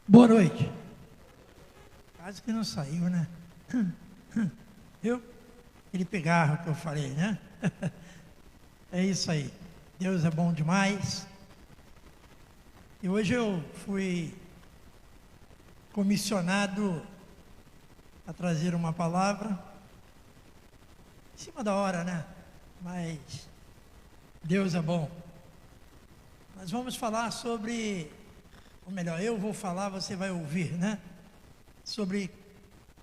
Boa noite. Quase que não saiu, né? Viu? Aquele pigarro que eu falei, né? É isso aí. Deus é bom demais. E hoje eu fui comissionado a trazer uma palavra em cima da hora, né? Mas Deus é bom. Nós vamos falar sobre, ou melhor, eu vou falar, você vai ouvir, né? Sobre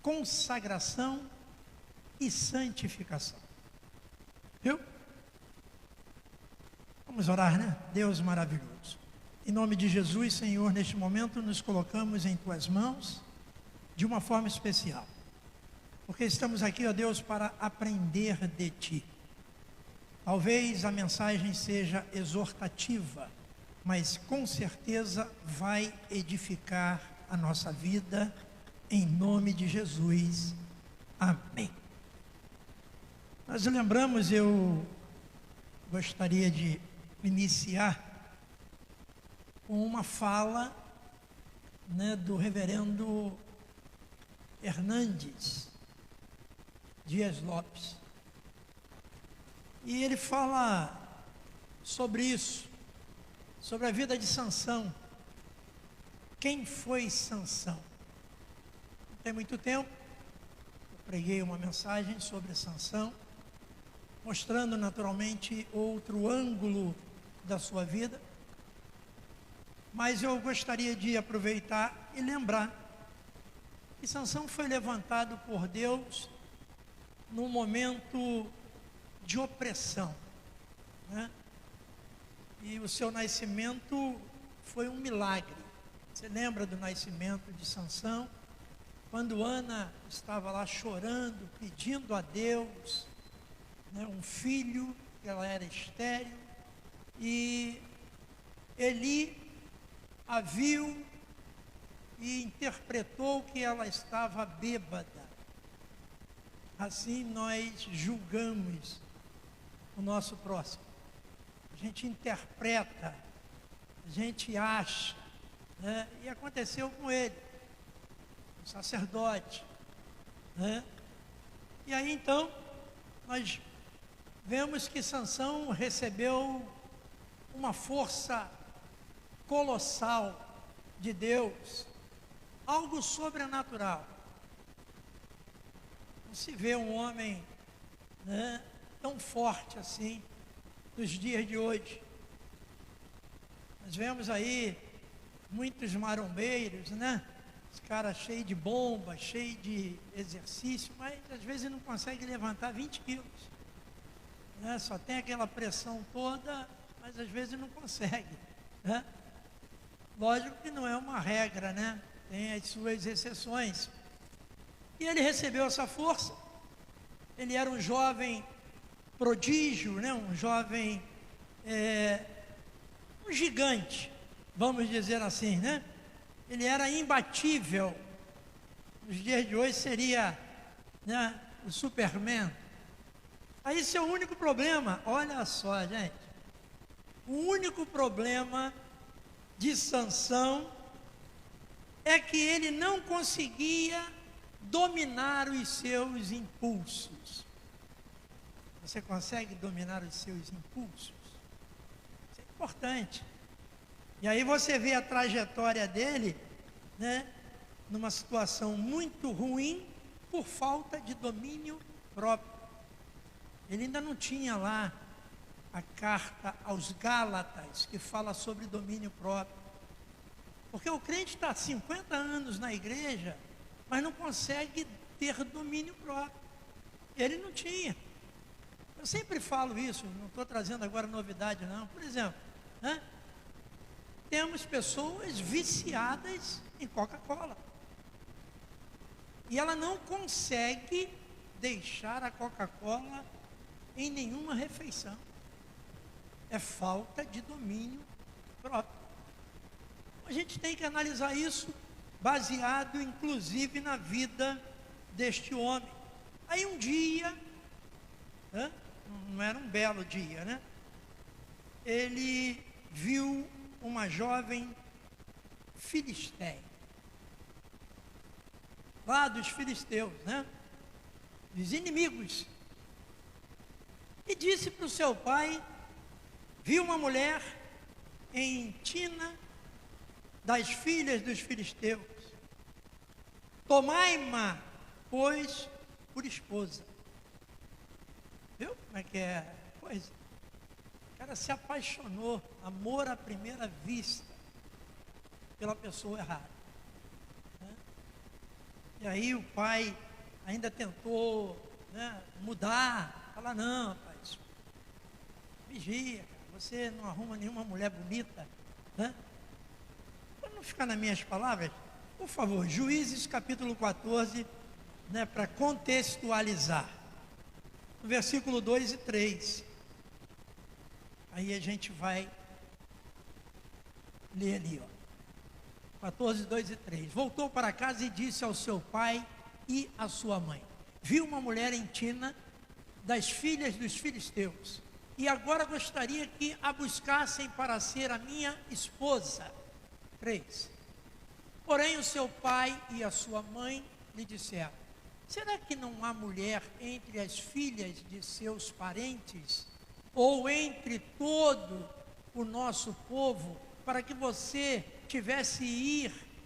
consagração e santificação. Viu? Vamos orar, né? Deus maravilhoso. Em nome de Jesus, Senhor, neste momento nos colocamos em Tuas mãos de uma forma especial. Porque estamos aqui, ó Deus, para aprender de Ti. Talvez a mensagem seja exortativa, mas com certeza vai edificar a nossa vida, em nome de Jesus. Amém. Nós lembramos, eu gostaria de iniciar com uma fala, né, do reverendo Hernandes Dias Lopes. E ele fala sobre isso, sobre a vida de Sansão. Quem foi Sansão? Não tem muito tempo, eu preguei uma mensagem sobre Sansão, mostrando naturalmente outro ângulo da sua vida. Mas eu gostaria de aproveitar e lembrar que Sansão foi levantado por Deus num momento de opressão, né? E o seu nascimento foi um milagre. Você lembra do nascimento de Sansão? Quando Ana estava lá chorando, pedindo a Deus, né, um filho, que ela era estéril, e Eli a viu e interpretou que ela estava bêbada. Assim nós julgamos o nosso próximo. A gente interpreta, a gente acha, né? E aconteceu com ele, um sacerdote, né? E aí então nós vemos que Sansão recebeu uma força colossal de Deus, algo sobrenatural. Não se vê um homem, né, tão forte assim nos dias de hoje. Nós vemos aí muitos marombeiros, né? Os caras cheios de bomba, cheios de exercício, mas às vezes não conseguem levantar 20 quilos. Né? Só tem aquela pressão toda, mas às vezes não consegue, né? Lógico que não é uma regra, né? Tem as suas exceções. E ele recebeu essa força. Ele era um jovem prodígio, né? Um jovem, um gigante, vamos dizer assim, né? Ele era imbatível. Nos dias de hoje seria, né, o Superman. Aí seu único problema, olha só, gente, o único problema de Sansão é que ele não conseguia dominar os seus impulsos. Você consegue dominar os seus impulsos? Isso é importante. E aí você vê a trajetória dele, né, numa situação muito ruim por falta de domínio próprio. Ele ainda não tinha lá a carta aos Gálatas, que fala sobre domínio próprio. Porque o crente está há 50 anos na igreja, mas não consegue ter domínio próprio. Ele não tinha. Eu sempre falo isso, não estou trazendo agora novidade não. Por exemplo, né? Temos pessoas viciadas em Coca-Cola. E ela não consegue deixar a Coca-Cola em nenhuma refeição. É falta de domínio próprio. A gente tem que analisar isso baseado inclusive na vida deste homem. Aí um dia, né, não era um belo dia, né? Ele viu uma jovem filisteia. lá dos filisteus, né? Dos inimigos. E disse para o seu pai: viu uma mulher em Tina, das filhas dos filisteus. Tomai-ma, pois, por esposa. Viu como é que é a coisa? O cara se apaixonou, amor à primeira vista, pela pessoa errada, né? E aí o pai ainda tentou, né, mudar, falar: não, rapaz, vigia, cara, você não arruma nenhuma mulher bonita, né? Para não ficar nas minhas palavras, por favor, Juízes capítulo 14, né, para contextualizar, no versículo 2 e 3. Aí a gente vai ler ali, ó. 14, 2 e 3. Voltou para casa e disse ao seu pai e à sua mãe: viu uma mulher em Tina, das filhas dos filisteus, e agora gostaria que a buscassem para ser a minha esposa. 3. Porém o seu pai e a sua mãe lhe disseram: será que não há mulher entre as filhas de seus parentes, ou entre todo o nosso povo, para que você tivesse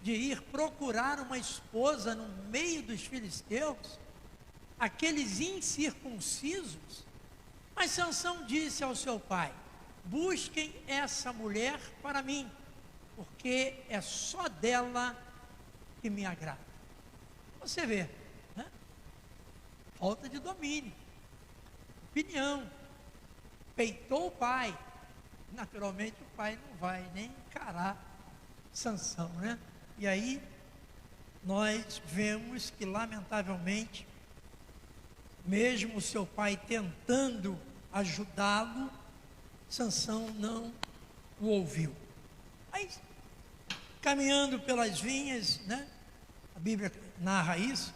de ir procurar uma esposa no meio dos filisteus, aqueles incircuncisos? Mas Sansão disse ao seu pai: busquem essa mulher para mim, porque é só dela que me agrada. Você vê, né? Falta de domínio, opinião, peitou o pai. Naturalmente o pai não vai nem encarar Sansão, né? E aí nós vemos que, lamentavelmente, mesmo o seu pai tentando ajudá-lo, Sansão não o ouviu. Aí, caminhando pelas vinhas, né? A Bíblia narra isso.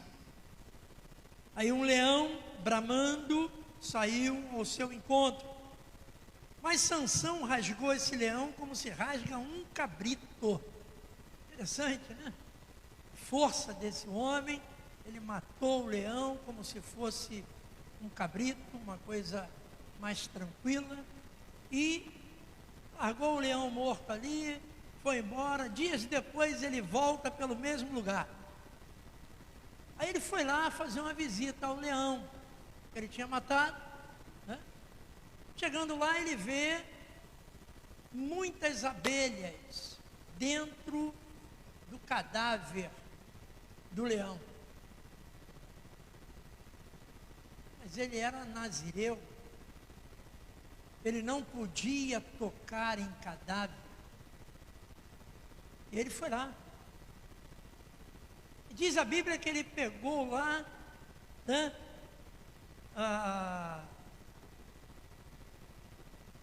Aí um leão bramando saiu ao seu encontro. Mas Sansão rasgou esse leão como se rasga um cabrito. Interessante, né? Força desse homem, ele matou o leão como se fosse um cabrito, uma coisa mais tranquila, e largou o leão morto ali, foi embora. Dias depois ele volta pelo mesmo lugar. Aí ele foi lá fazer uma visita ao leão que ele tinha matado, né? Chegando lá, ele vê muitas abelhas dentro do cadáver do leão. Mas ele era nazireu, ele não podia tocar em cadáver. E ele foi lá. E diz a Bíblia que ele pegou lá, né,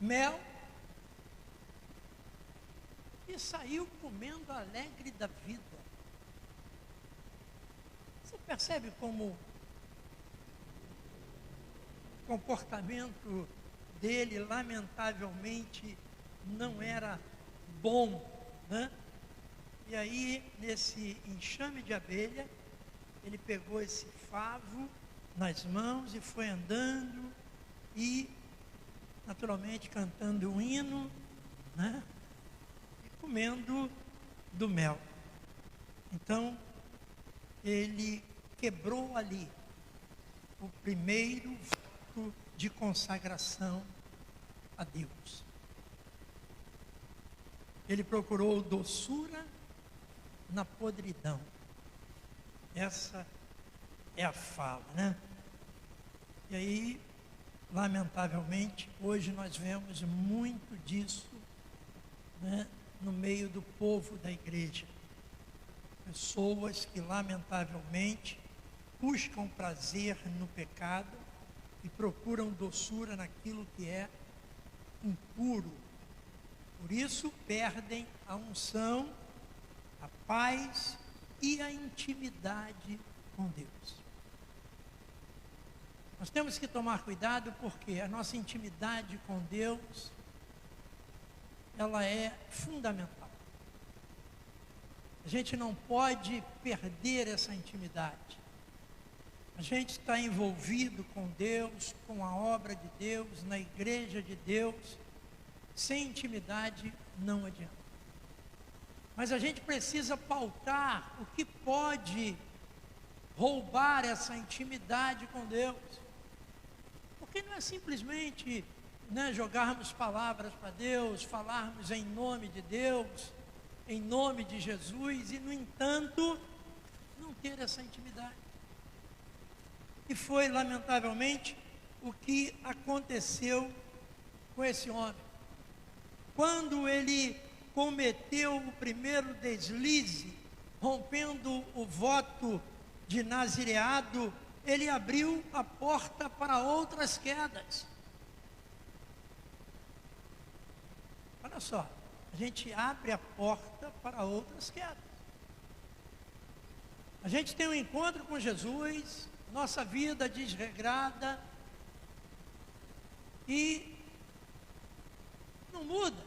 mel, e saiu comendo alegre da vida. Você percebe como o comportamento dele, lamentavelmente, não era bom, né? E aí, nesse enxame de abelha, ele pegou esse favo nas mãos e foi andando e, naturalmente, cantando um hino, né? E comendo do mel. Então, ele quebrou ali o primeiro voto de consagração a Deus. Ele procurou doçura na podridão. Essa é a fala, né? E aí, lamentavelmente, hoje nós vemos muito disso, né, no meio do povo da igreja. Pessoas que, lamentavelmente, buscam prazer no pecado e procuram doçura naquilo que é impuro. Por isso, perdem a unção, a paz e a intimidade com Deus. Nós temos que tomar cuidado, porque a nossa intimidade com Deus, ela é fundamental. A gente não pode perder essa intimidade. A gente está envolvido com Deus, com a obra de Deus, na igreja de Deus. Sem intimidade não adianta. Mas a gente precisa pautar o que pode roubar essa intimidade com Deus. Porque não é simplesmente, né, jogarmos palavras para Deus, falarmos em nome de Deus, em nome de Jesus, e no entanto, não ter essa intimidade. E foi, lamentavelmente, o que aconteceu com esse homem. Quando ele cometeu o primeiro deslize, rompendo o voto de nazireado, ele abriu a porta para outras quedas. Olha só, a gente abre a porta para outras quedas. A gente tem um encontro com Jesus, nossa vida desregrada, e não muda.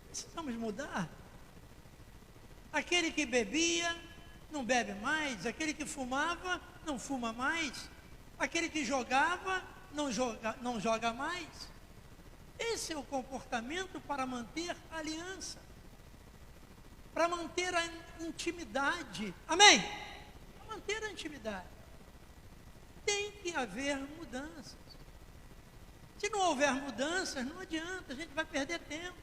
Precisamos mudar. Aquele que bebia, não bebe mais. Aquele que fumava, não fuma mais. Aquele que jogava, não joga mais. Esse é o comportamento para manter a aliança, para manter a intimidade. Amém? Para manter a intimidade, tem que haver mudanças. Se não houver mudanças, não adianta, a gente vai perder tempo.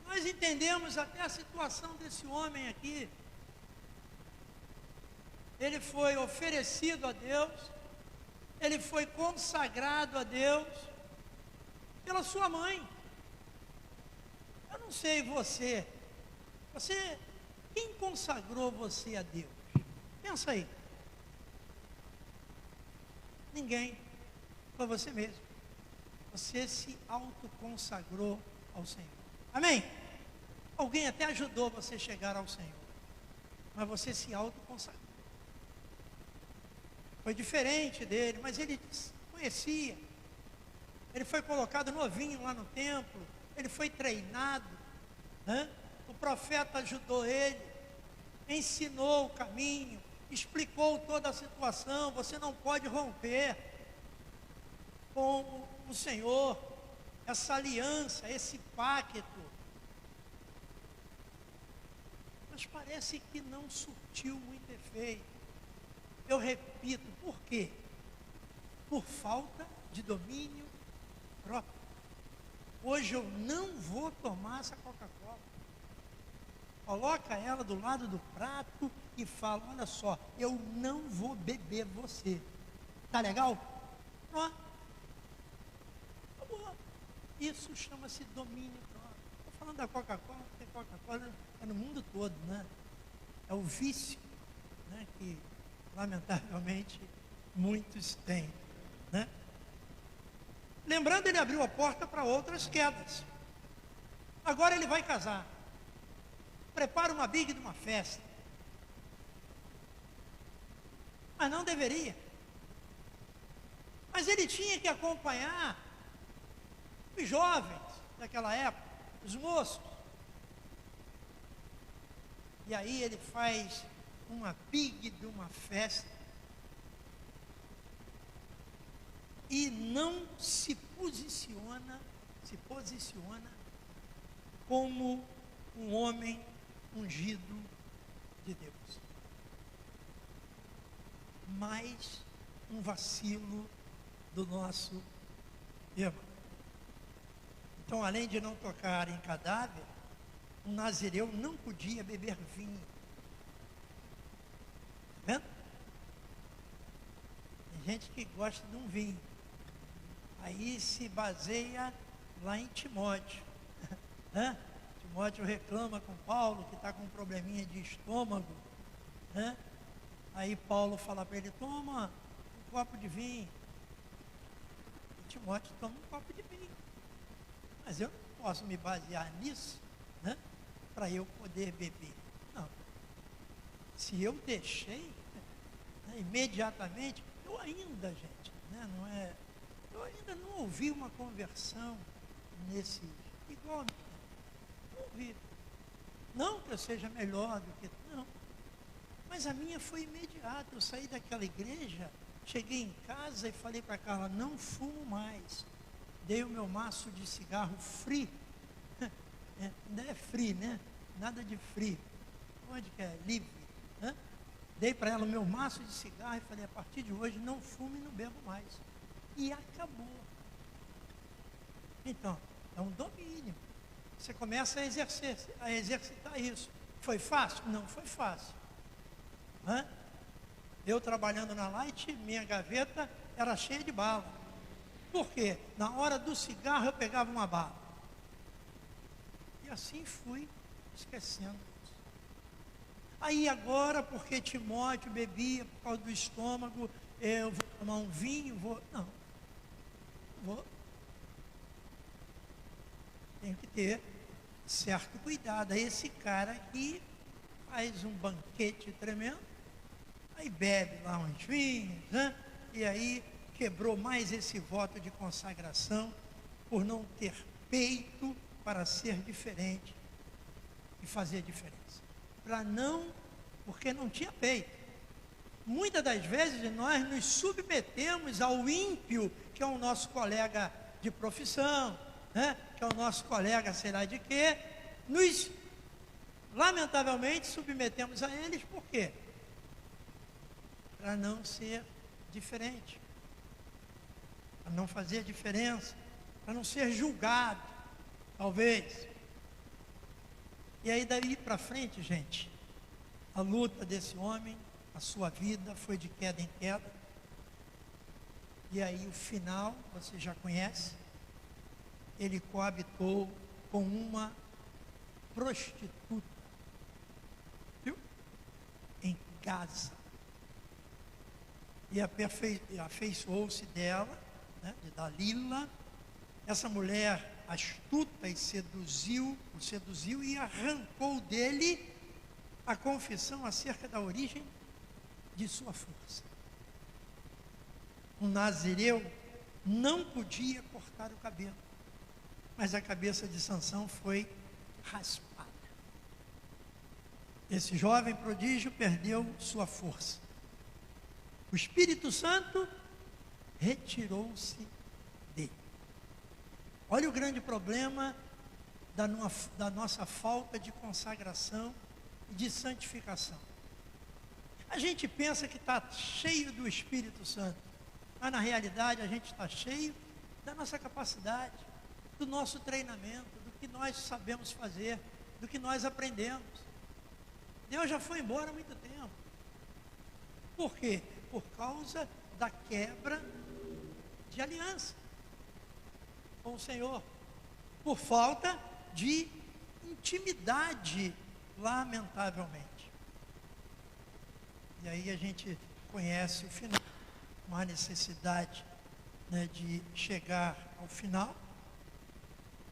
Nós entendemos até a situação desse homem aqui. Ele foi oferecido a Deus, ele foi consagrado a Deus pela sua mãe. Eu não sei você, quem consagrou você a Deus? Pensa aí. Ninguém, foi você mesmo. Você se autoconsagrou ao Senhor. Amém? Alguém até ajudou você a chegar ao Senhor, mas você se autoconsagrou. Foi diferente dele, mas ele conhecia. Ele foi colocado novinho lá no templo, ele foi treinado, né? O profeta ajudou ele, ensinou o caminho, explicou toda a situação. Você não pode romper com o Senhor, essa aliança, esse pacto. Mas parece que não surtiu muito efeito. Eu repito, por quê? Por falta de domínio próprio. Hoje eu não vou tomar essa Coca-Cola. Coloca ela do lado do prato e fala: olha só, eu não vou beber você. Tá legal? Ó. Isso chama-se domínio próprio. Estou falando da Coca-Cola, porque Coca-Cola é no mundo todo, né? É o vício, né, que lamentavelmente muitos têm, né? Lembrando, ele abriu a porta para outras quedas. Agora ele vai casar. Prepara uma big de uma festa. Mas não deveria. Mas ele tinha que acompanhar os jovens daquela época, os moços. E aí ele faz uma big de uma festa e não se posiciona como um homem ungido de Deus. Mais um vacilo do nosso irmão. Então, além de não tocar em cadáver, um nazireu não podia beber vinho. Está vendo? Tem gente que gosta de um vinho. Aí se baseia lá em Timóteo. Né? Timóteo reclama com Paulo que está com um probleminha de estômago. Né? Aí Paulo fala para ele: toma um copo de vinho. E Timóteo toma um copo de vinho. Mas eu não posso me basear nisso, né, para eu poder beber. Não. Se eu deixei, né, imediatamente, eu ainda, gente, né, eu ainda não ouvi uma conversão nesse, igual, não ouvi. Não que eu seja melhor do que... Não. Mas a minha foi imediata. Eu saí daquela igreja, cheguei em casa e falei para Carla, não fumo mais. Dei o meu maço de cigarro free. Ainda é free, né? Nada de free. Onde que é? Livre. Né? Dei para ela o meu maço de cigarro e falei, a partir de hoje não fumo e não bebo mais. E acabou. Então, é um domínio. Você começa a exercitar isso. Foi fácil? Não foi fácil. Eu trabalhando na Light, minha gaveta era cheia de bala. Por quê? Na hora do cigarro eu pegava uma bala. E assim fui esquecendo isso. Aí agora, porque Timóteo bebia por causa do estômago, eu vou tomar um vinho, não. Tenho que ter certo cuidado. Aí esse cara aqui faz um banquete tremendo, aí bebe lá uns vinhos, né? E aí quebrou mais esse voto de consagração por não ter peito para ser diferente e fazer diferença. Porque não tinha peito. Muitas das vezes nós nos submetemos ao ímpio, que é o nosso colega de profissão, né? Que é o nosso colega sei lá de quê, lamentavelmente submetemos a eles, por quê? Para não ser diferente, para não fazer diferença, para não ser julgado, talvez. E aí daí para frente, gente, a luta desse homem, a sua vida foi de queda em queda. E aí o final, você já conhece, ele coabitou com uma prostituta, viu? Em Gaza. E afeiçoou-se dela, né, de Dalila. Essa mulher astuta e o seduziu e arrancou dele a confissão acerca da origem de sua força. Um nazireu não podia cortar o cabelo, mas a cabeça de Sansão foi raspada. Esse jovem prodígio perdeu sua força. O Espírito Santo retirou-se dele. Olha o grande problema da nossa falta de consagração e de santificação. A gente pensa que está cheio do Espírito Santo, mas na realidade a gente está cheio da nossa capacidade, do nosso treinamento, do que nós sabemos fazer, do que nós aprendemos. Deus já foi embora há muito tempo. Por quê? Por causa da quebra de aliança com o Senhor, por falta de intimidade, lamentavelmente. E aí a gente conhece o final, uma necessidade, né, de chegar ao final.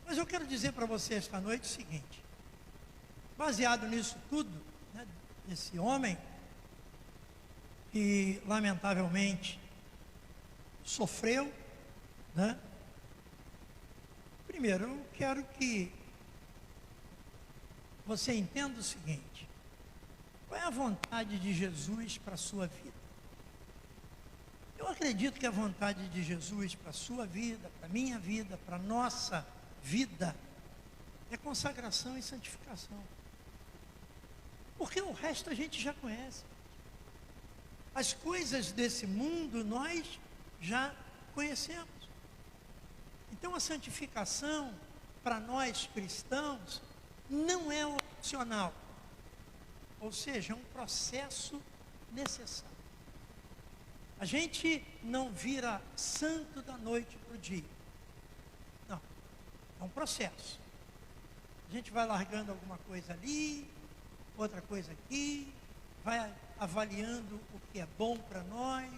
Mas eu quero dizer para você esta noite o seguinte, baseado nisso tudo, né, esse homem que lamentavelmente sofreu, né? Primeiro, eu quero que você entenda o seguinte: qual é a vontade de Jesus para a sua vida? Eu acredito que a vontade de Jesus para a sua vida, para a minha vida, para a nossa vida, é consagração e santificação. Porque o resto a gente já conhece. As coisas desse mundo nós já conhecemos. Então a santificação, para nós cristãos, não é opcional. Ou seja, é um processo necessário. A gente não vira santo da noite para o dia. Não, é um processo. A gente vai largando alguma coisa ali, outra coisa aqui, vai avaliando o que é bom para nós,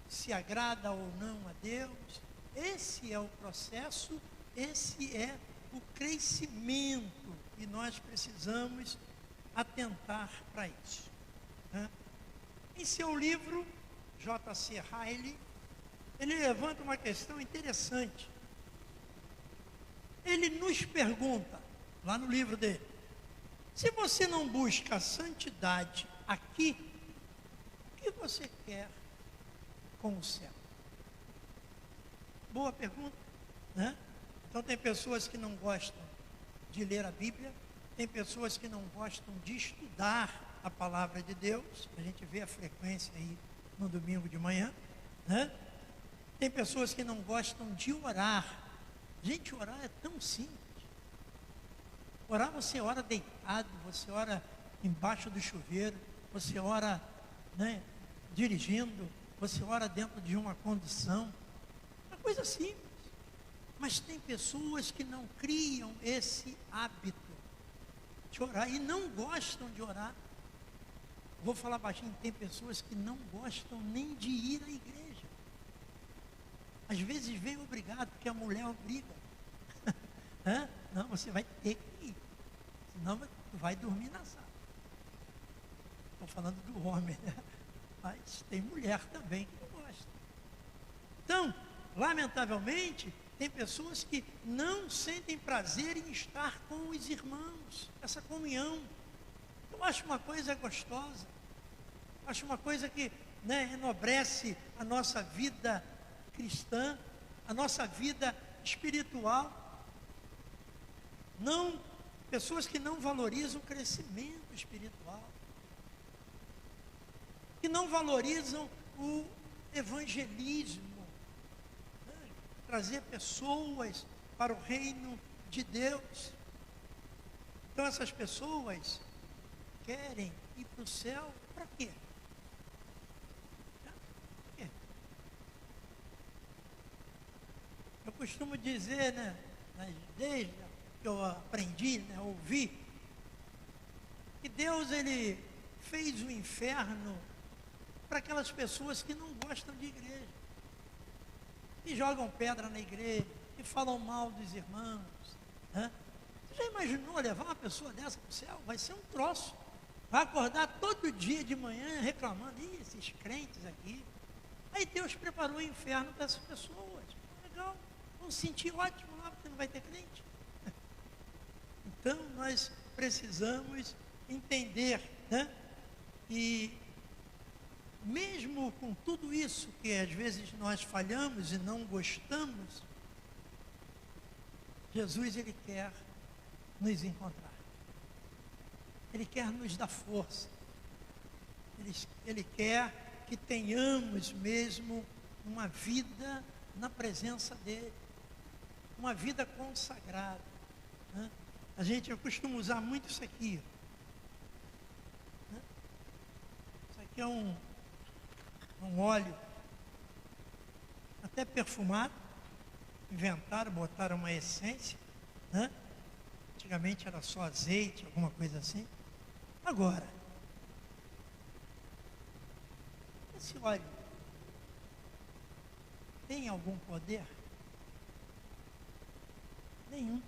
se agrada ou não a Deus. Esse é o processo, esse é o crescimento, e nós precisamos atentar para isso, né? Em seu livro, J.C. Ryle, ele levanta uma questão interessante. Ele nos pergunta, lá no livro dele, Se você não busca a santidade aqui, o que você quer com o céu? Boa pergunta, né? Então tem pessoas que não gostam de ler a Bíblia, tem pessoas que não gostam de estudar a palavra de Deus, a gente vê a frequência aí no domingo de manhã, né? Tem pessoas que não gostam de orar. Gente, orar é tão simples. Orar, você ora deitado, você ora embaixo do chuveiro, você ora, né, dirigindo, você ora dentro de uma condução. É uma coisa simples. Mas tem pessoas que não criam esse hábito de orar e não gostam de orar. Vou falar baixinho, tem pessoas que não gostam nem de ir à igreja. Às vezes vem obrigado, porque a mulher obriga. Não, você vai ter que ir. Senão vai dormir na sala. Estou falando do homem, né? Mas tem mulher também que não gosta. Então, lamentavelmente, tem pessoas que não sentem prazer em estar com os irmãos, essa comunhão. Eu acho uma coisa gostosa, acho uma coisa que, né, enobrece a nossa vida cristã, a nossa vida espiritual. Não, pessoas que não valorizam o crescimento espiritual, que não valorizam o evangelismo, né? Trazer pessoas para o reino de Deus. Então essas pessoas querem ir para o céu para quê? Eu costumo dizer, né, desde que eu aprendi, né, ouvi, que Deus, ele fez o inferno para aquelas pessoas que não gostam de igreja, que jogam pedra na igreja, que falam mal dos irmãos, né? Você já imaginou levar uma pessoa dessa para o céu? Vai ser um troço. Vai acordar todo dia de manhã reclamando, esses crentes aqui. Aí Deus preparou o inferno para essas pessoas. Legal, vão se sentir ótimo lá, porque não vai ter crente. Então nós precisamos entender, né? E mesmo com tudo isso que às vezes nós falhamos e não gostamos, Jesus, ele quer nos encontrar. Ele quer nos dar força. Ele quer que tenhamos mesmo uma vida na presença dele, uma vida consagrada, né? Eu costumo usar muito isso aqui, né? Isso aqui é um óleo até perfumado, inventaram, botaram uma essência, né? Antigamente era só azeite, alguma coisa assim. Agora, esse óleo tem algum poder? Nenhum.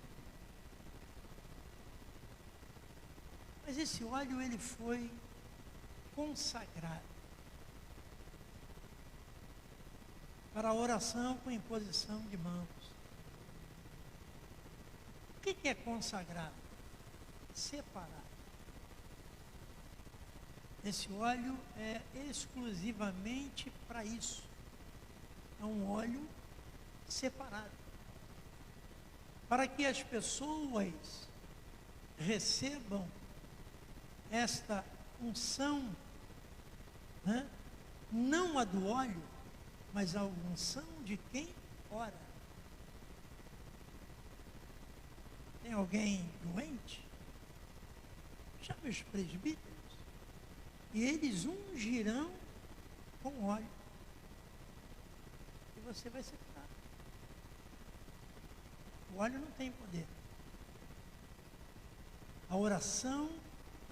Mas esse óleo, ele foi consagrado para a oração com imposição de mãos. O que é consagrado? Separado. Esse óleo é exclusivamente para isso. É um óleo separado. Para que as pessoas recebam esta unção, né? Não a do óleo, mas a unção de quem ora. Tem alguém doente? Chame os presbíteros e eles ungirão com óleo e você vai ser curado. O óleo não tem poder. A oração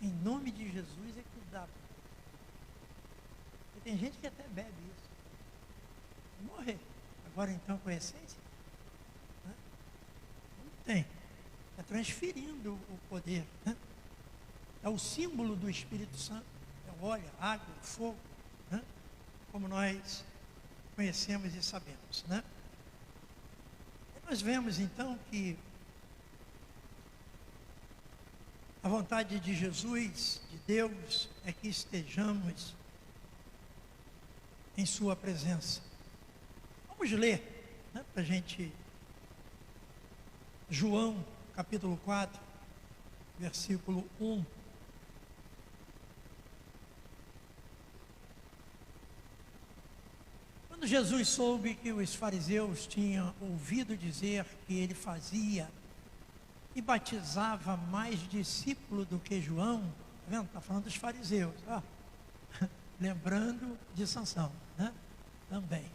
em nome de Jesus é que dá. E tem gente que até bebe isso. Vai morrer. Agora então com a essência? Né? Não tem. É transferindo o poder. Né? É o símbolo do Espírito Santo. É o óleo, a água, o fogo. Né? Como nós conhecemos e sabemos. Né? E nós vemos então que A vontade de Jesus, de Deus, é que estejamos em sua presença. Vamos ler, né, para a gente, João, capítulo 4, versículo 1. Quando Jesus soube que os fariseus tinham ouvido dizer que ele fazia e batizava mais discípulos do que João, tá vendo? Está falando dos fariseus, ó. Lembrando de Sansão, né? Também.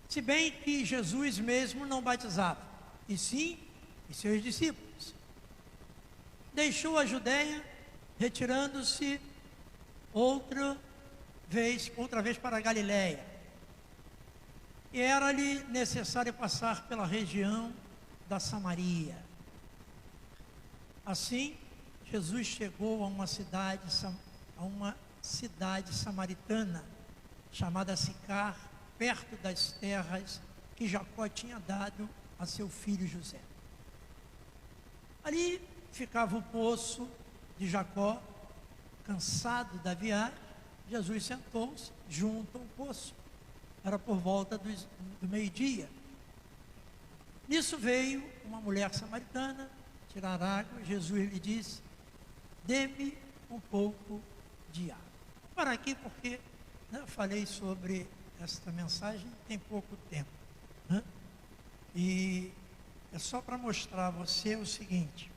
Se bem que Jesus mesmo não batizava, e sim os seus discípulos. Deixou a Judéia, retirando-se outra vez para a Galiléia. E era-lhe necessário passar pela região da Samaria. Assim, Jesus chegou a uma cidade samaritana, chamada Sicar, perto das terras que Jacó tinha dado a seu filho José. Ali ficava o poço de Jacó. Cansado da viagem, Jesus sentou-se junto ao poço. Era por volta do meio-dia. Nisso veio uma mulher samaritana tirar água. Jesus lhe disse: dê-me um pouco de água. Vou parar aqui porque, né, eu falei sobre esta mensagem tem pouco tempo, né? E é só para mostrar a você o seguinte: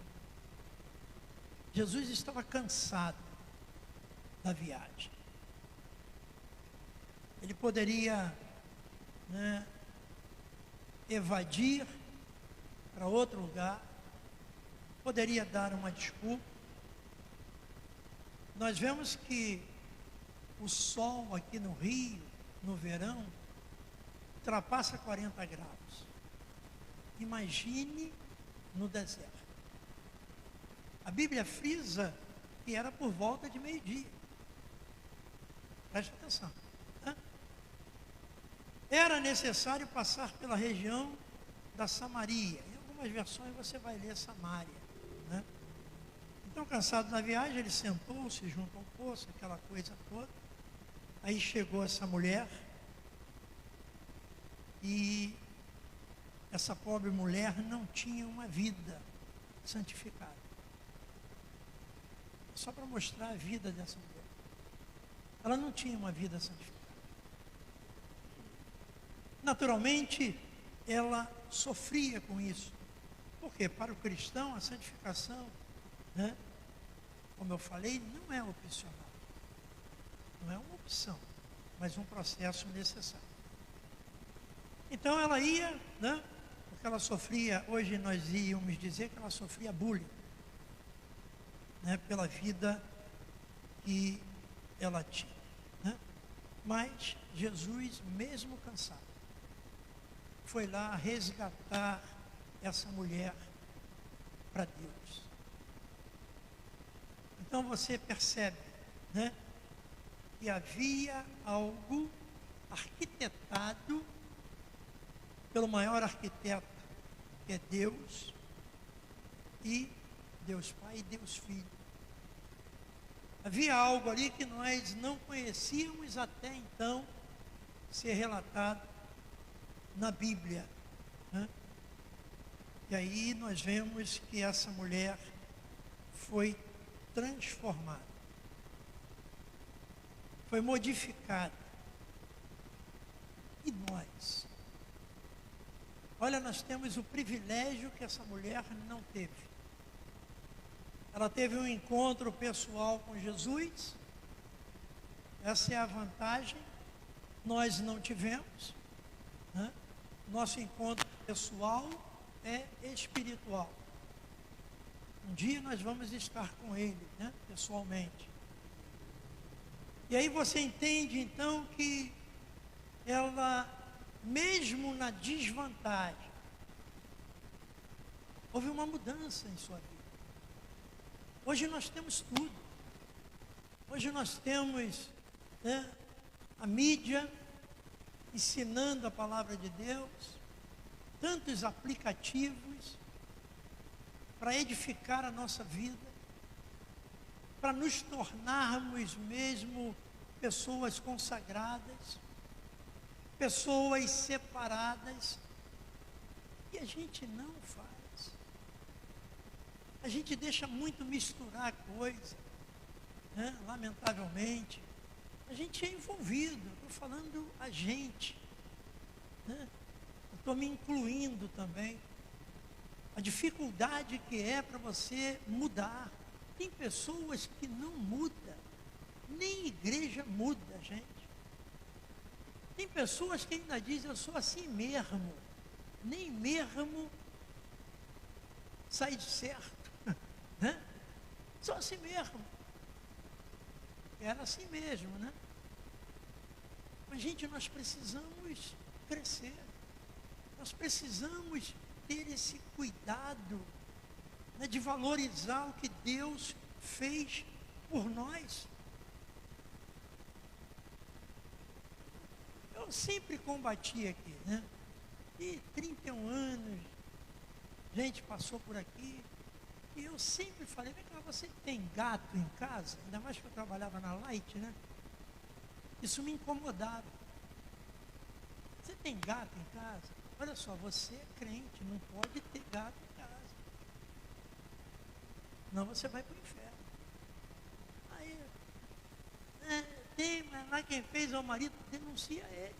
Jesus estava cansado da viagem. Ele poderia, né, evadir para outro lugar, poderia dar uma desculpa. Nós vemos que o sol aqui no Rio, no verão, ultrapassa 40 graus. Imagine no deserto. A Bíblia frisa que era por volta de meio-dia. Preste atenção. Né? Era necessário passar pela região da Samaria. Em algumas versões você vai ler Samaria. Né? Então, cansado da viagem, ele sentou-se junto ao poço, aquela coisa toda. Aí chegou essa mulher, e essa pobre mulher não tinha uma vida santificada. Só para mostrar a vida dessa mulher. Ela não tinha uma vida santificada. Naturalmente, ela sofria com isso. Porque para o cristão a santificação, né, como eu falei, não é opcional. Não é uma opção, mas um processo necessário. Então ela ia, né, porque ela sofria, hoje nós íamos dizer que ela sofria bullying, né, pela vida que ela tinha. Né? Mas Jesus, mesmo cansado, foi lá resgatar essa mulher para Deus. Então você percebe, né, que havia algo arquitetado pelo maior arquiteto, que é Deus, e Deus Pai e Deus Filho. Havia algo ali que nós não conhecíamos até então ser relatado na Bíblia. Né? E aí nós vemos que essa mulher foi transformada, foi modificada. E nós? Olha, nós temos o privilégio que essa mulher não teve. Ela teve um encontro pessoal com Jesus. Essa é a vantagem. Nós não tivemos. Né? Nosso encontro pessoal é espiritual. Um dia nós vamos estar com Ele, né, pessoalmente. E aí você entende então que ela, mesmo na desvantagem, houve uma mudança em sua vida. Hoje nós temos tudo. Hoje nós temos, né, a mídia ensinando a palavra de Deus, tantos aplicativos para edificar a nossa vida. para nos tornarmos mesmo pessoas consagradas, pessoas separadas, e a gente não faz. A gente deixa muito misturar coisa, né? Lamentavelmente. A gente é envolvido, estou falando a gente, né? Estou me incluindo também. A dificuldade que é para você mudar. Tem pessoas que não mudam, nem igreja muda, gente. Tem pessoas que ainda dizem, eu sou assim mesmo, nem mesmo sai de certo, né? Sou assim mesmo. Era assim mesmo, né? Mas, gente, nós precisamos crescer. Nós precisamos ter esse cuidado, né, de valorizar o que Deus fez por nós. Eu sempre combati aqui, né? E 31 anos, gente passou por aqui, e eu sempre falei, vem cá, você tem gato em casa? Ainda mais que eu trabalhava na Light, né? Isso me incomodava. Você tem gato em casa? Olha só, você é crente, não pode ter gato em casa. Não, você vai para o inferno. Aí, tem, mas lá quem fez é o marido, denuncia ele.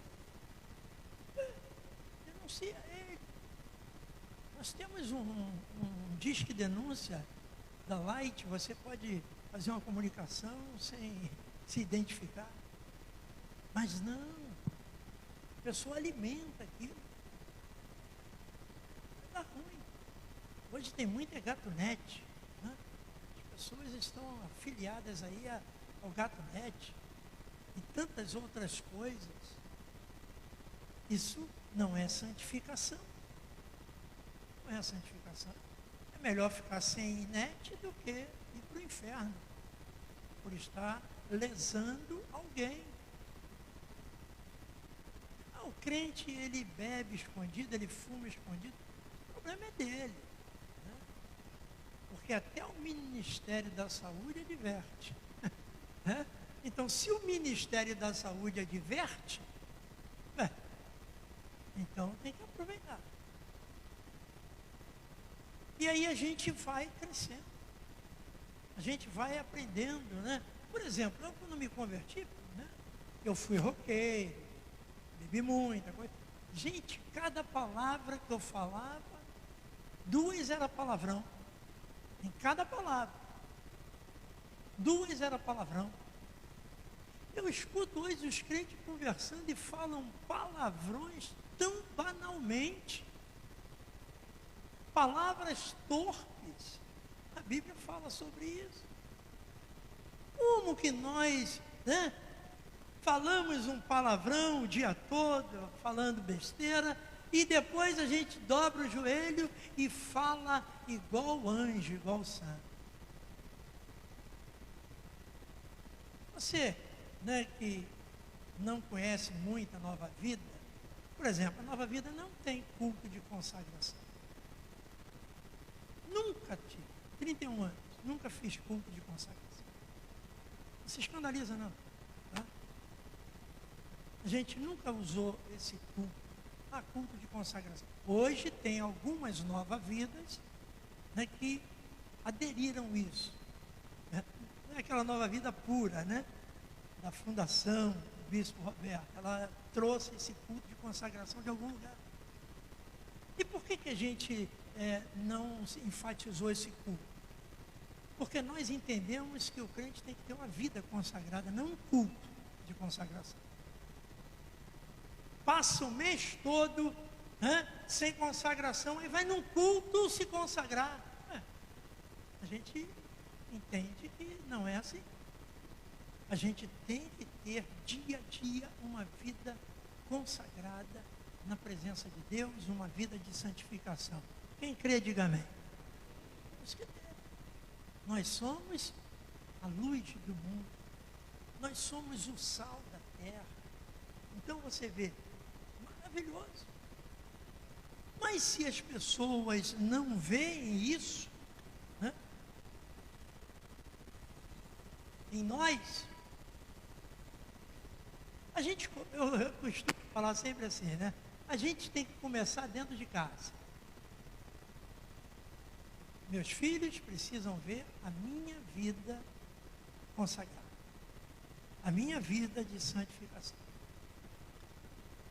Denuncia ele. Nós temos um disque denúncia da Light, você pode fazer uma comunicação sem se identificar. Mas não, a pessoa alimenta aquilo. Vai dar ruim. Hoje tem muita gatunete, né? As pessoas estão afiliadas aí ao gatunete e tantas outras coisas. Isso não é santificação. Não é santificação. É melhor ficar sem net do que ir para o inferno, por estar lesando alguém. O crente, ele bebe escondido, ele fuma escondido, o problema é dele, né? Porque até o Ministério da Saúde adverte, né? Então, se o Ministério da Saúde adverte, então tem que aproveitar. E aí a gente vai crescendo, a gente vai aprendendo, né? Por exemplo, eu quando me converti, né, eu fui roqueiro, bebi muita coisa. Gente, cada palavra que eu falava, 2 era palavrão. Em cada palavra. 2 era palavrão. Eu escuto hoje os crentes conversando e falam palavrões tão banalmente. Palavras torpes. A Bíblia fala sobre isso. Como que nós, né, falamos um palavrão o dia todo, falando besteira, e depois a gente dobra o joelho e fala igual anjo, igual santo. Você, né, que não conhece muito a Nova Vida, por exemplo, a Nova Vida não tem culto de consagração. Nunca tive, 31 anos, nunca fiz culto de consagração. Não se escandaliza não, tá? A gente nunca usou esse culto, culto de consagração. Hoje tem algumas novas vidas, né, que aderiram isso. Né? Não é aquela nova vida pura, né, da fundação do Bispo Roberto. Ela trouxe esse culto de consagração de algum lugar. E por que a gente não enfatizou esse culto? Porque nós entendemos que o crente tem que ter uma vida consagrada, não um culto de consagração. Passa o mês todo, né, sem consagração, e vai num culto se consagrar. A gente entende que não é assim. A gente tem que ter dia a dia uma vida consagrada na presença de Deus, uma vida de santificação. Quem crê, diga amém. Temos que ter. Nós somos a luz do mundo. Nós somos o sal da terra. Então você vê, maravilhoso. Mas se as pessoas não veem isso, né, em nós, eu costumo falar sempre assim, né? A gente tem que começar dentro de casa. Meus filhos precisam ver a minha vida consagrada, a minha vida de santificação.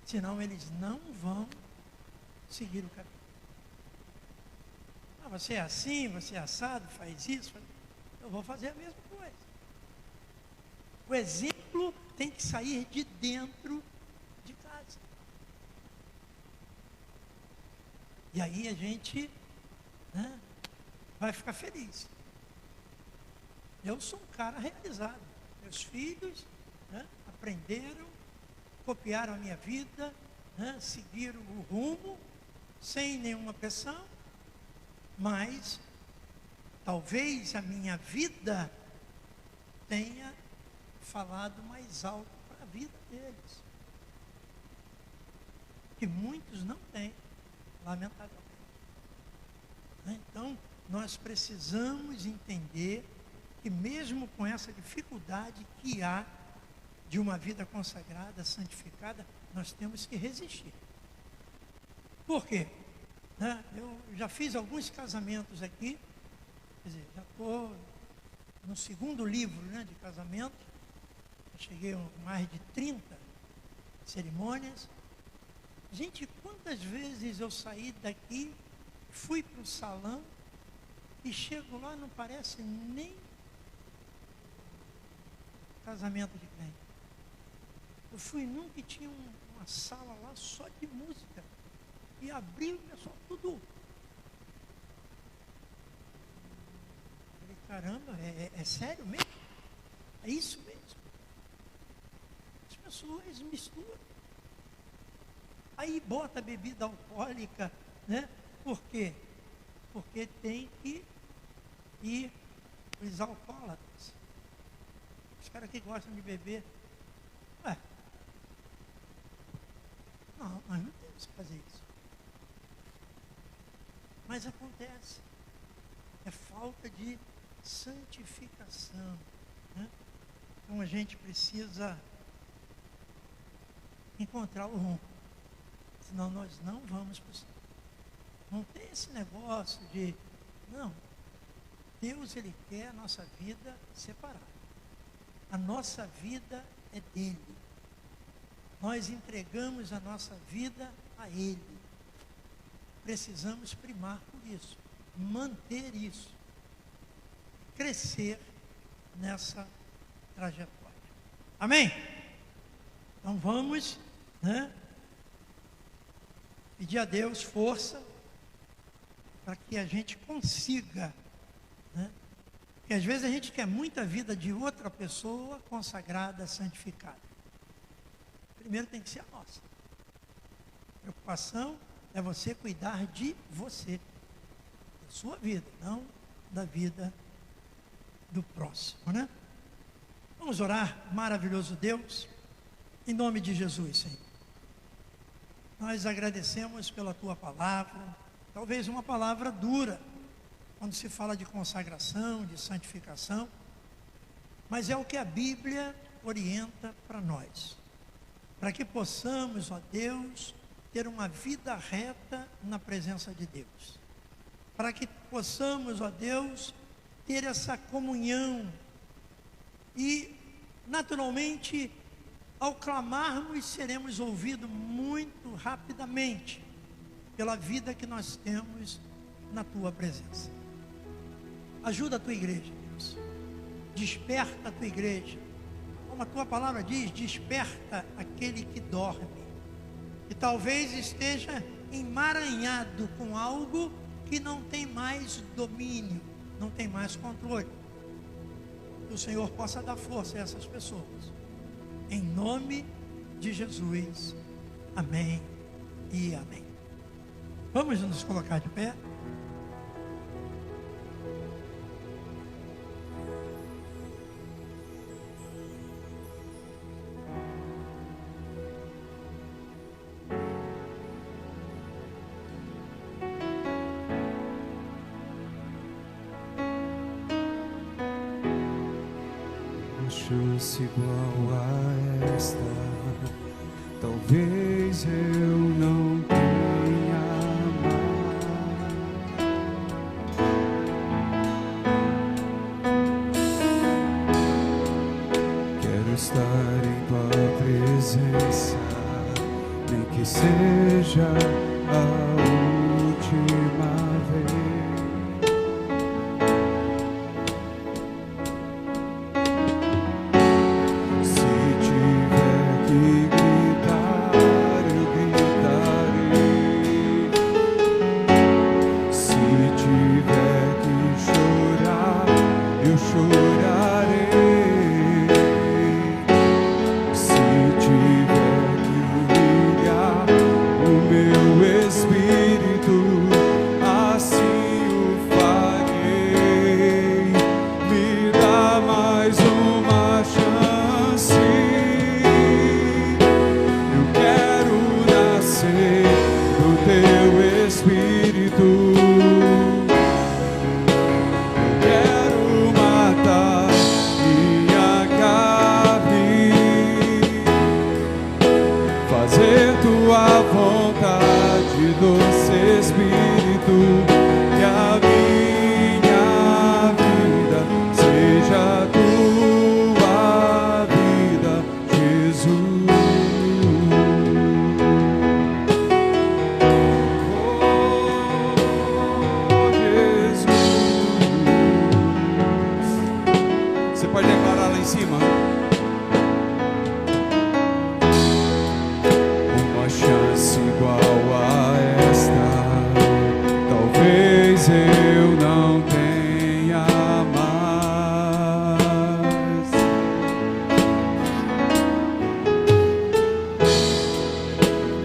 Senão eles não vão seguir o caminho. Ah, você é assim, você é assado, faz isso, eu vou fazer a mesma coisa. O exemplo tem que sair de dentro de casa. E aí a gente, né, vai ficar feliz. Eu sou um cara realizado. Meus filhos, né, aprenderam, copiaram a minha vida, né, seguiram o rumo, sem nenhuma pressão, mas talvez a minha vida tenha falado mais alto para a vida deles. Que muitos não têm, lamentavelmente. Então, nós precisamos entender que mesmo com essa dificuldade que há de uma vida consagrada, santificada, nós temos que resistir. Por quê? Né? Eu já fiz alguns casamentos aqui, quer dizer, já estou no segundo livro, né, de casamento, eu cheguei a mais de 30 cerimônias. Gente, quantas vezes eu saí daqui, fui para o salão, e chego lá, não parece nem casamento de crente. Eu fui num que tinha uma sala lá só de música. E abriu o pessoal tudo. Falei, caramba, é sério mesmo? É isso mesmo? As pessoas misturam. Aí bota bebida alcoólica, né? Por quê? Porque tem que ir os alcoólatras. Os caras que gostam de beber. Não, nós não temos que fazer isso. Mas acontece. É falta de santificação. Né? Então a gente precisa encontrar o rumo. Senão nós não vamos para o céu. Não tem esse negócio de... Não. Deus, Ele quer a nossa vida separada. A nossa vida é dele. Nós entregamos a nossa vida a Ele. Precisamos primar por isso. Manter isso. Crescer nessa trajetória. Amém? Então vamos, né, pedir a Deus força para que a gente consiga, né? Porque às vezes a gente quer muita vida de outra pessoa consagrada, santificada. Primeiro tem que ser a nossa. A preocupação é você cuidar de você, da sua vida, não da vida do próximo, né? Vamos orar, maravilhoso Deus, em nome de Jesus, Senhor. Nós agradecemos pela Tua palavra, talvez uma palavra dura, quando se fala de consagração, de santificação, mas é o que a Bíblia orienta para nós, para que possamos, ó Deus, ter uma vida reta na presença de Deus, para que possamos, ó Deus, ter essa comunhão e, naturalmente, ao clamarmos, seremos ouvidos muito rapidamente pela vida que nós temos na Tua presença. Ajuda a Tua igreja, Deus. Desperta a Tua igreja. Como a Tua palavra diz, desperta aquele que dorme. E talvez esteja emaranhado com algo que não tem mais domínio, não tem mais controle. Que o Senhor possa dar força a essas pessoas. Em nome de Jesus. Amém e amém. Vamos nos colocar de pé? chance igual a esta, talvez eu não tenha mais. Quero estar em tua presença, nem que seja a última vez.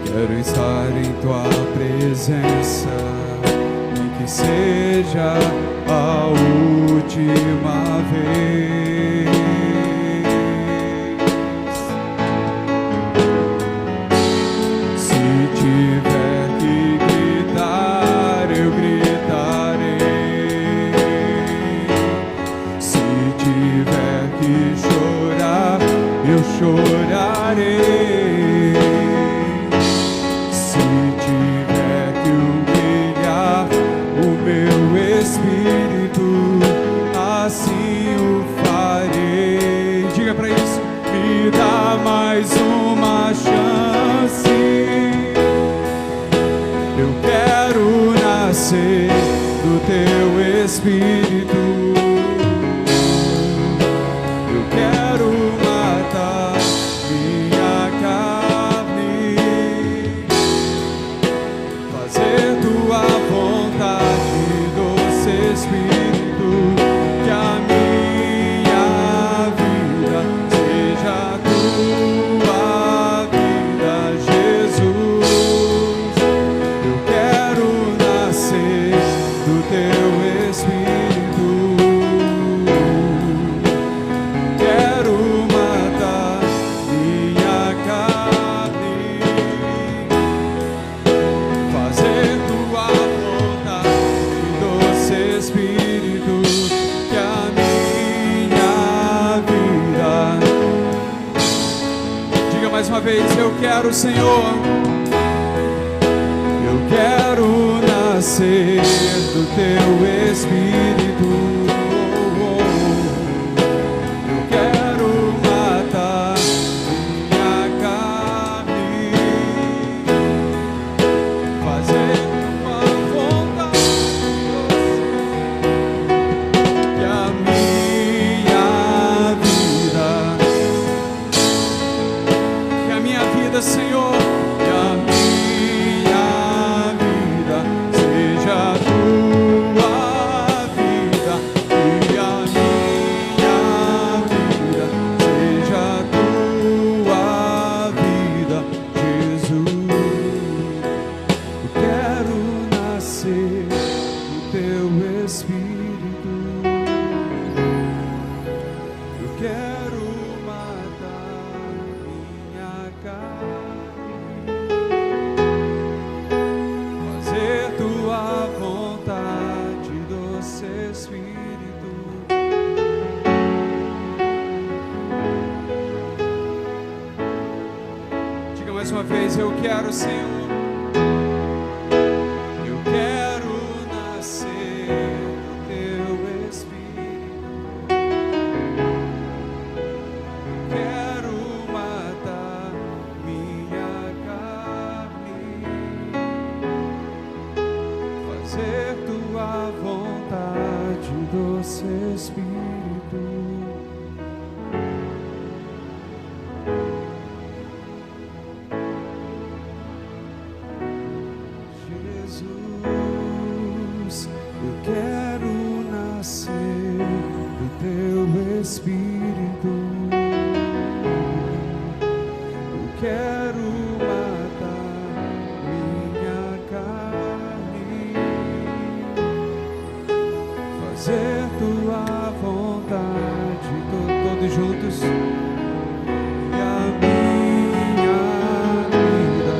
Quero estar em tua presença, nem que seja a última vez. Se tiver que gritar, eu gritarei. Se tiver que chorar, eu chorarei. Espírito, assim o farei. Diga para isso, me dá mais uma chance. Eu quero nascer do teu Espírito. Eu quero matar minha carne, fazer tua vontade. Espírito, que a minha vida seja a tua vida, Jesus. Eu quero nascer do teu Espírito. Quero matar minha carne, fazer tua Espírito, que a minha vida. Diga mais uma vez, eu quero, Senhor. Eu quero nascer do teu Espírito. Eu quero matar minha carne, fazer Senhor, que a minha vida seja a tua vida, que a minha vida seja a tua vida, Jesus. Eu quero nascer do teu Espírito. Eu quero matar minha carne, Espírito, uma vez, eu quero, Senhor. Eu quero nascer no teu Espírito. Quero matar minha carne, fazer tua vontade, doce Espírito. Jesus, eu quero nascer do teu Espírito. Eu quero matar minha carne, fazer tua vontade, todos juntos. E a minha vida,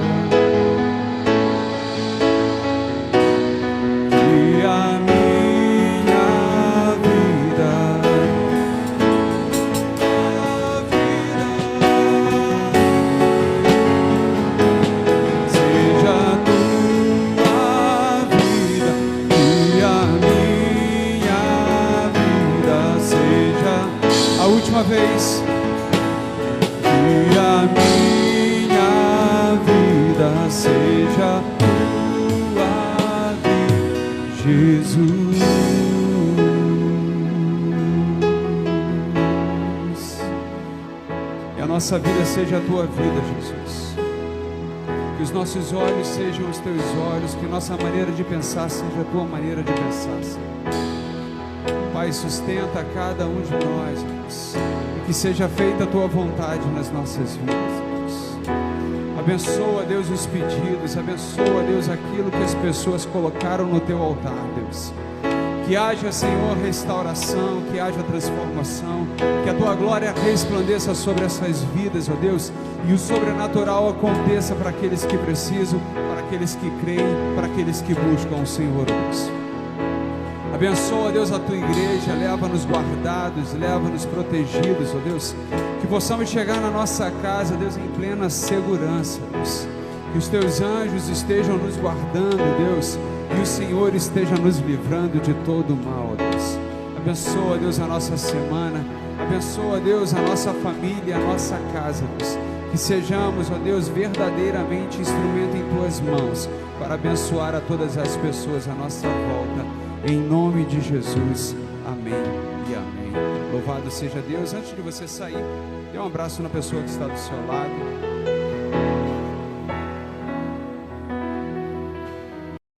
e a minha vida, seja a tua vida, e a minha vida seja a última vez. Que a minha vida seja tua vida, Jesus. E a nossa vida seja a tua vida, Jesus. Que os nossos olhos sejam os teus olhos, que nossa maneira de pensar seja a tua maneira de pensar, Senhor. Pai, sustenta a cada um de nós, Deus. Que seja feita a tua vontade nas nossas vidas, Deus. Abençoa, Deus, os pedidos. Abençoa, Deus, aquilo que as pessoas colocaram no teu altar, Deus. Que haja, Senhor, restauração, que haja transformação, que a tua glória resplandeça sobre essas vidas, ó Deus, e o sobrenatural aconteça para aqueles que precisam, para aqueles que creem, para aqueles que buscam o Senhor, Deus. Abençoa, Deus, a tua igreja, leva-nos guardados, leva-nos protegidos, ó Deus, que possamos chegar na nossa casa, Deus, em plena segurança, Deus, que os teus anjos estejam nos guardando, Deus, e o Senhor esteja nos livrando de todo o mal, ó Deus. Abençoa, Deus, a nossa semana, abençoa, Deus, a nossa família, a nossa casa, Deus, que sejamos, ó Deus, verdadeiramente instrumento em tuas mãos, para abençoar a todas as pessoas à nossa volta. Em nome de Jesus, amém e amém. Louvado seja Deus. Antes de você sair, dê um abraço na pessoa que está do seu lado.